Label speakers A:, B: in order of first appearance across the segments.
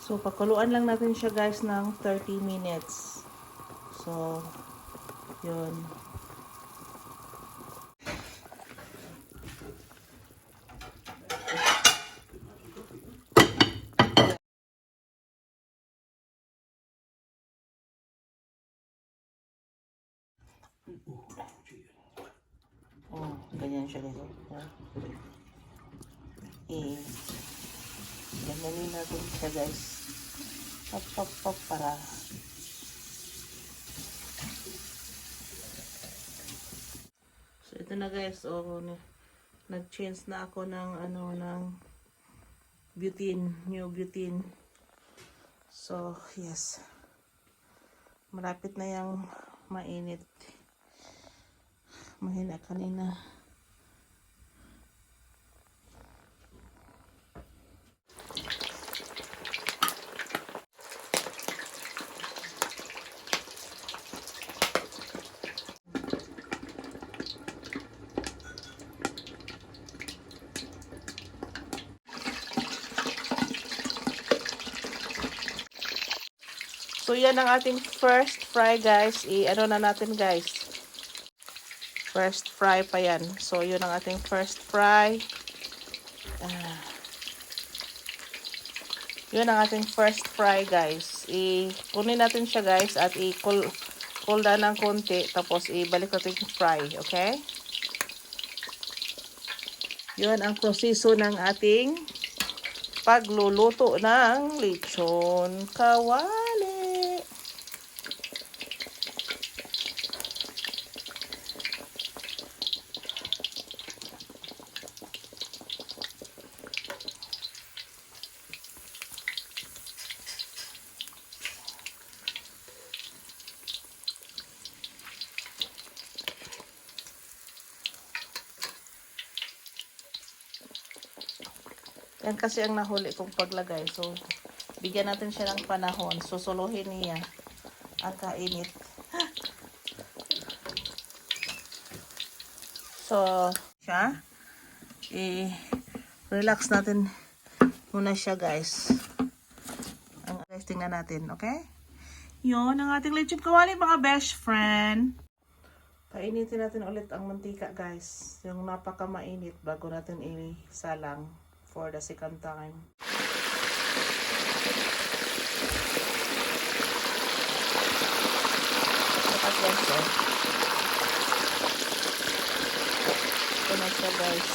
A: So, pakuluan lang natin siya guys ng 30 minutes. So, yun. Oh, ganyan siya guys. Gananin natin siya guys. Pop para. So, ito na guys. Oh, nag-change na ako ng ng butane, new butane. So, yes. Malapit na yung mainit. Mahina kanina. So, yan ang ating first fry, guys. I-ano na natin, guys. First fry pa yan. So, yun ang ating first fry. Yun ang ating first fry, guys. Kunin natin siya, guys, at i-cool down ng konti. Tapos, ibalik natin yung fry. Okay? Yun ang proseso ng ating pagluluto ng lechon kawali. Yan kasi ang nahuli kong paglagay. So, bigyan natin siya ng panahon. Susuluhin niya ang kainit. So, siya. I-relax natin muna siya, guys. Guys, tingnan natin, okay? Yun ang ating lechon kawali, mga best friend. Painitin natin ulit ang mantika, guys. Yung napaka-mainit bago natin isalang for the second time. Dapat guys, ito na siya, guys.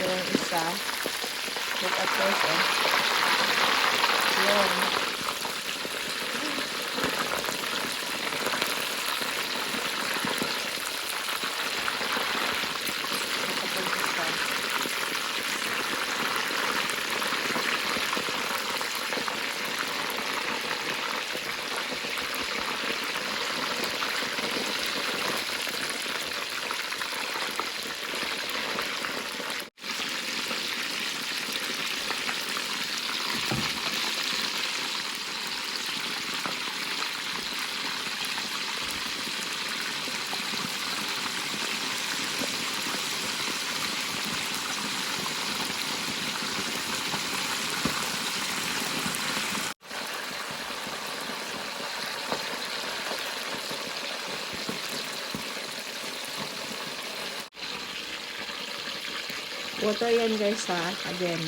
A: Yung isa. Look at this, Yun. Water yan guys ha, again.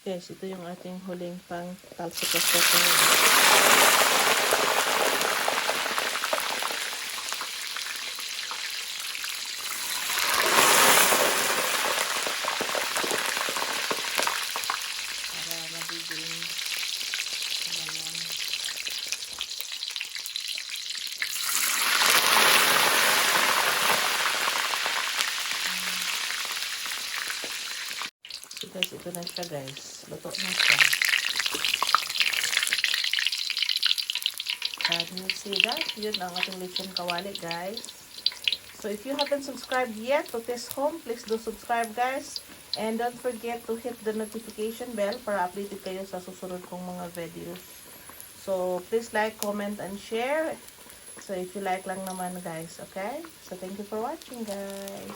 A: Guys, ito yung ating huling pang talsikas na ito. Para magiging ito na siya guys. Luto na siya. Can you see that? Yun ang ating lechon kawali guys. So if you haven't subscribed yet to this home, please do subscribe guys. And don't forget to hit the notification bell para updated kayo sa susunod kong mga videos. So please like, comment, and share. So if you like lang naman guys, okay? So thank you for watching guys.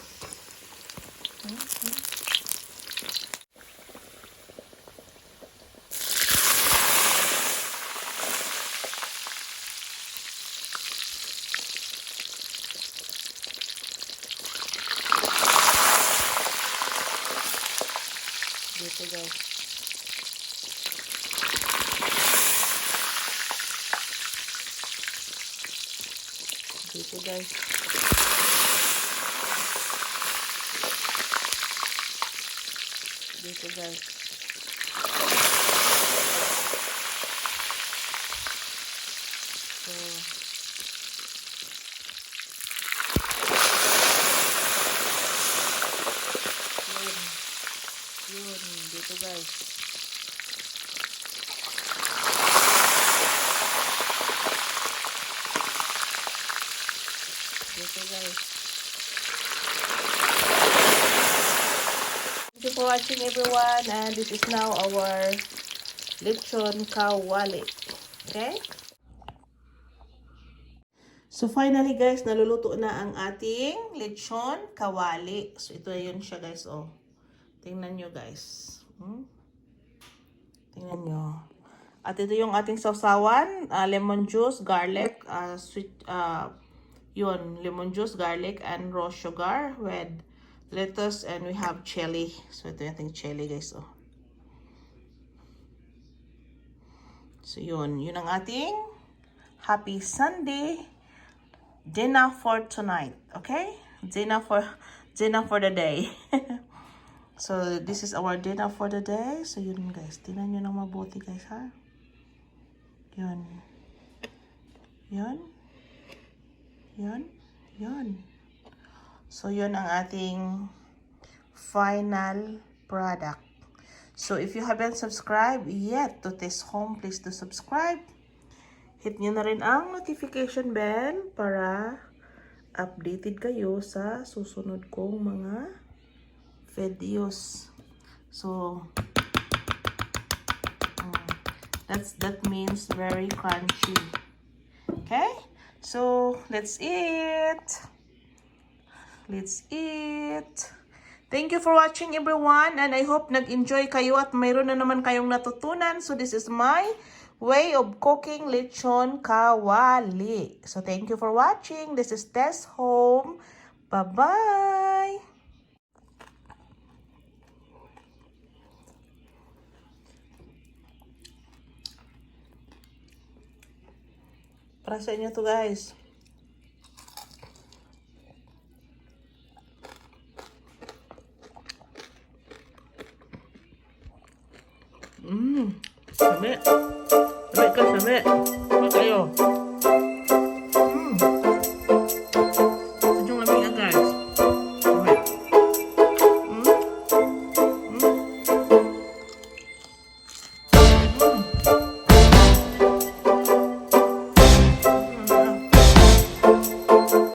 A: Dito guys. Dito guys. Dito guys. So yun, dito guys. Dito guys. Thank you for watching everyone, and this is now our lechon kawali. Okay? So finally guys, naluluto na ang ating lechon kawali. So ito yun siya guys, oh. Tingnan nyo guys. Tingnan nyo. At ito yung ating sausawan. Lemon juice, garlic, sweet, yun, lemon juice, garlic, and raw sugar with lettuce, and we have chili. So ito yung ating chili guys, oh. So yun ang ating happy Sunday dinner for tonight. Okay? Dinner for the day. So, this is our dinner for the day. So, yun guys. Tingnan nyo nang mabuti guys, ha? Yun. Yun. Yun. Yun. So, yun ang ating final product. So, if you haven't subscribed yet to this home, please do subscribe. Hit nyo na rin ang notification bell para updated kayo sa susunod kong mga videos. So that means very crunchy. Okay, so let's eat. Thank you for watching everyone, and I hope nag-enjoy kayo at mayroon na naman kayong natutunan. So this is my way of cooking lechon kawali. So thank you for watching. This is Tess Home. Bye-bye. Para sa inyo to guys. Sabi. Sabi ka, sabi.